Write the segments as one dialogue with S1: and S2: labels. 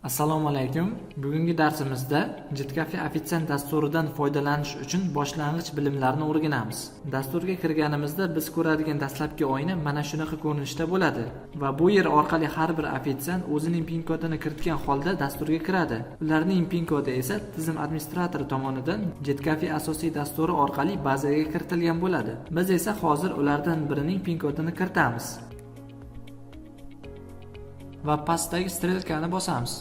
S1: Assalomu alaykum. Bugungi darsimizda JetCafe Offiциant dasturidan foydalanish uchun boshlang'ich bilimlarni o'rganamiz. Dasturga kirganimizda biz ko'radigan dastlabki oyna mana shunaqa ko'rinishda bo'ladi va bu yer orqali har bir offitsiant o'zining PIN kodini kiritgan holda dasturga kiradi. Ularning PIN kodi esa tizim administratori tomonidan JetCafe asosiy dasturi orqali bazaga kiritilgan bo'ladi. Biz esa hozir ulardan birining PIN kodini kiritamiz va pastdagi strelkani bosamiz.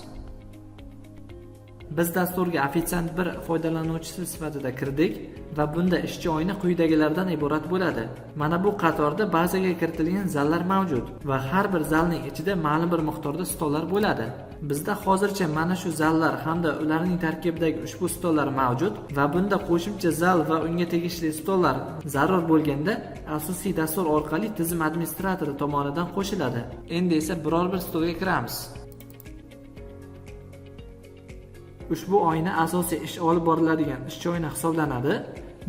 S1: Biz dasturga offitsiant 1 foydalanuvchisi sifatida kirdik va bunda ishchi oyna quyidagilardan iborat bo'ladi. Mana bu qatorda bazaga kiritilgan zallar mavjud va har bir zalning ichida ma'lum bir miqdorda stollar bo'ladi. Bizda hozircha mana shu zallar hamda ularning tarkibidagi ushbu stollar mavjud va bunda qo'shimcha zal va unga tegishli stollar zarur bo'lganda asosiy dastur orqali tizim administratori tomonidan qo'shiladi. Endi esa biror bir stolga kiramiz. Ushbu oyna asosiy ish olib boriladigan ishchi oyna hisoblanadi.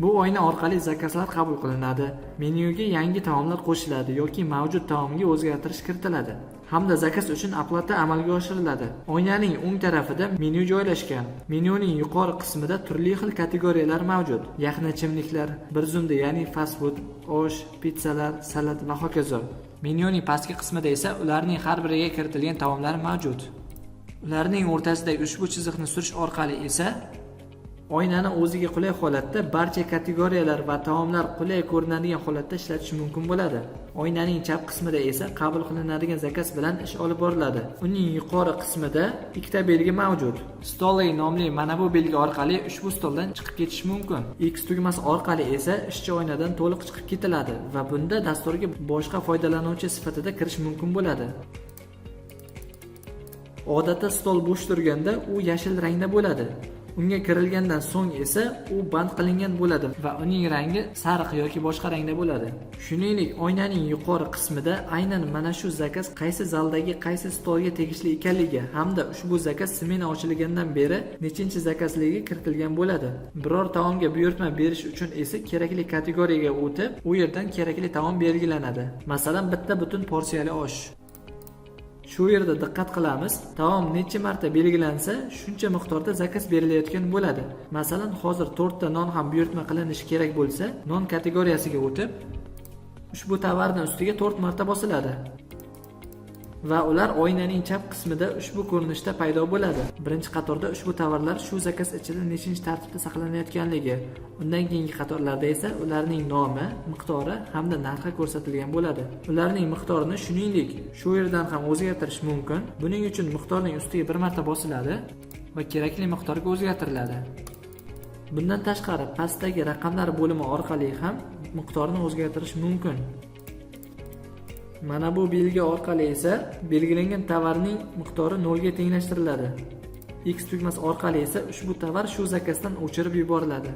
S1: Bu oyna orqali zakazlar qabul qilinadi, menyuga yangi taomlar qo'shiladi yoki mavjud taomga o'zgartirish kiritiladi hamda zakaz uchun oplata amalga oshiriladi. Oynaning o'ng tarafida menyu joylashgan. Menyuning yuqori qismida turli xil kategoriyalar mavjud. Yaxna ichimliklar, bir zumda ya'ni fast food, osh, pizzalar, salat va hokazo. Menyuning pastki qismida esa ularning har biriga kiritilgan taomlar mavjud. Ularning o'rtasidagi ushbu chiziqni surish orqali esa oynani o'ziga qulay holatda barcha kategoriyalar va taomlar qulay ko'rinadigan holatda ishlatish mumkin bo'ladi. Oynaning chap qismida esa qabul qilinadigan zakaz bilan ish olib boriladi. Uning yuqori qismida ikkita belgi mavjud. Stolli nomli mana bu belgi orqali ushbu stoldan chiqib ketish mumkin. X tugmasi orqali esa ishchi oynadan to'liq chiqib ketiladi va bunda dasturga boshqa foydalanuvchi sifatida kirish mumkin bo'ladi. Odatda stol bo'sh turganda u yashil rangda bo'ladi. Unga kirilgandan so'ng esa u band qilingan bo'ladi va uning rangi sariq yoki boshqa rangda bo'ladi. Shuningdek, oynaning yuqori qismida aynan mana shu zakaz qaysi zaldagi qaysi stolga tegishli ekanligi hamda ushbu zakaz smena ochilgandan beri nechinchi zakazligiga kiritilgan bo'ladi. Biror taomga buyurtma berish uchun esa kerakli kategoriyaga o'tib, u yerdan kerakli taom belgilanadi. Masalan, bitta butun porsiyali osh. Shu yerda diqqat qilamiz, taom necha marta belgilansa, shuncha miqdorda zakaz berilayotgan bo'ladi. Masalan, hozir 4 ta non ham buyurtma qilinishi kerak bo'lsa, non kategoriyasiga o'tib, ushbu tovarning ustiga 4 marta bosiladi. Va ular oynaning chap qismida ushbu ko'rinishda paydo bo'ladi. Birinchi qatorda ushbu tovarlar shu zakaz ichida nechinchi tartibda saqlanayotganligi, undan keyingi qatorlarda esa ularning nomi, miqdori hamda narxi ko'rsatilgan bo'ladi. Ularning miqdorini shuningdek shu yerdan ham o'zgartirish mumkin. Buning uchun miqdorning ustiga bir marta bosiladi va kerakli miqdorga o'zgartiriladi. Bundan tashqari pastdagi raqamlar bo'limi orqali ham miqdorni o'zgartirish mumkin. Mana bu belgi orqali esa belgilangan tovarning miqdori 0 ga tenglashtiriladi. X tugmasi orqali esa ushbu tovar shu zakazdan o'chirib yuboriladi.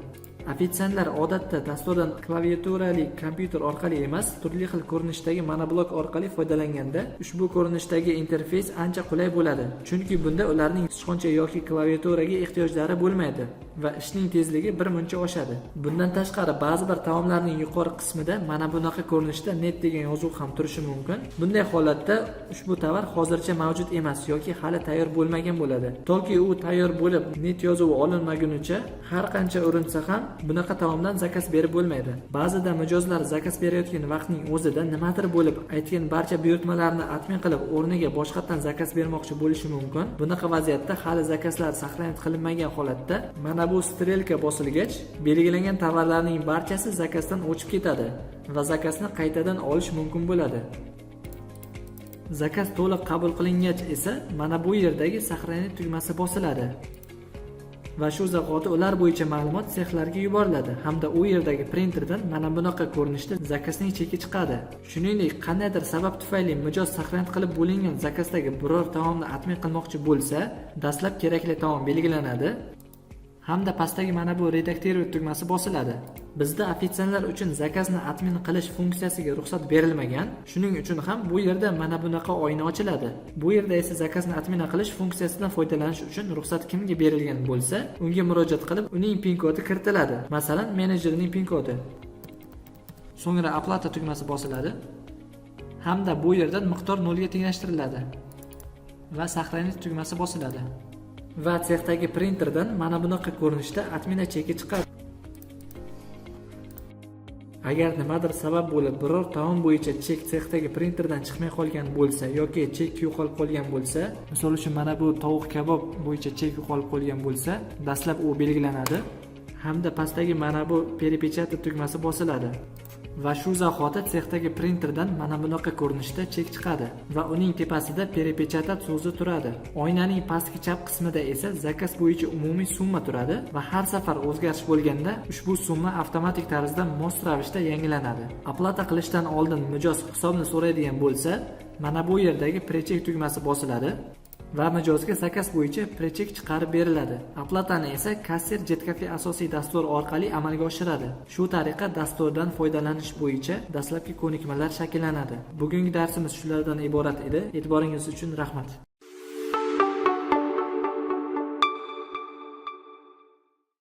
S1: Offitsiantlar odatda dasturdan klaviaturali kompyuter orqali emas, turli xil ko'rinishdagi monoblok orqali foydalanganda ushbu ko'rinishdagi interfeys ancha qulay bo'ladi. Chunki bunda ularning sichqoncha yoki klaviaturaga ehtiyojlari bo'lmaydi va ishning tezligi bir muncha oshadi. Bundan tashqari ba'zi bir taomlarning yuqori qismida mana bunaqa ko'rinishda net degan yozuv ham turishi mumkin. Bunday holatda ushbu tovar hozircha mavjud emas yoki hali tayyor bo'lmagan bo'ladi. Toki u tayyor bo'lib net yozuvi olinmagunicha har qancha urinsa ham bunaqa taomdan zakaz berib bo'lmaydi. Ba'zida mijozlar zakaz berayotgan vaqtning o'zida nimadir bo'lib aytgan barcha buyurtmalarni admin qilib o'rniga boshqatdan zakaz bermoqchi bo'lishi mumkin. Bunaqa vaziyatda hali zakazlar saqlanib qilinmagan holatda mana bu strelka bosilgach, belgilangan tovarlarning barchasi zakazdan o'chib ketadi va zakazni qaytadan olish mumkin bo'ladi. Zakaz to'liq qabul qilingach esa mana bu yerdagi saqlanib tugmasi bosiladi. Va shu zahoti ular bo'yicha ma'lumot sexlarga yuboriladi hamda u yerdagi printerdan mana bunaqa ko'rinishda zakazning cheki chiqadi. Shuningdek, qandaydir sabab tufayli mijoz saqlanib qilib bo'lingan zakazdagi biror taomni admin qilmoqchi bo'lsa, dastlab kerakli taom belgilanadi hamda pastdagi mana bu redaktiruy tugmasi bosiladi. Bizda offitsiantlar uchun zakazni admin qilish funksiyasiga ruxsat berilmagan. Shuning uchun ham bu yerda mana bunaqa oyna ochiladi. Bu yerda esa zakazni admin qilish funksiyasidan foydalanish uchun ruxsat kimga berilgan bo'lsa, unga murojaat qilib, uning PIN kodi kiritiladi. Masalan, menejerning PIN kodi. So'ngra oplata tugmasi bosiladi hamda bu yerdan miqdor 0 ga tenglashtiriladi. va saqlanish tugmasi bosiladi. Va sexdagi printerdan mana bunaqa ko'rinishda atmina cheki chiqadi. Agar nimadir sabab bo'lib biror taom bo'yicha chek sexdagi printerdan chiqmay qolgan bo'lsa yoki chek yo'qolib qolgan bo'lsa, misol uchun mana bu tovuq kabob bo'yicha chek yo'qolib qolgan bo'lsa, dastlab u belgilanadi hamda pastdagi mana bu perepechata tugmasi bosiladi. Va shu zahoti sexdagi printerdan mana bunaqa ko'rinishda chek chiqadi va uning tepasida perepechat so'zi turadi. Oynaning pastki chap qismida esa zakaz bo'yicha umumiy summa turadi va har safar o'zgarish bo'lganda ushbu summa avtomatik tarzda mos ravishda yangilanadi. Aplata qilishdan oldin mijoz hisobni so'raydigan bo'lsa, mana bu yerdagi prechek tugmasi bosiladi va mijozga zakaz bo'yicha prechek chiqarib beriladi. Aplatani esa kassir JetCafe asosiy dastur orqali amalga oshiradi. Shu tariqa dasturdan foydalanish bo'yicha dastlabki ko'nikmalar shakllanadi. Bugungi darsimiz shulardan iborat edi. E'tiboringiz uchun rahmat.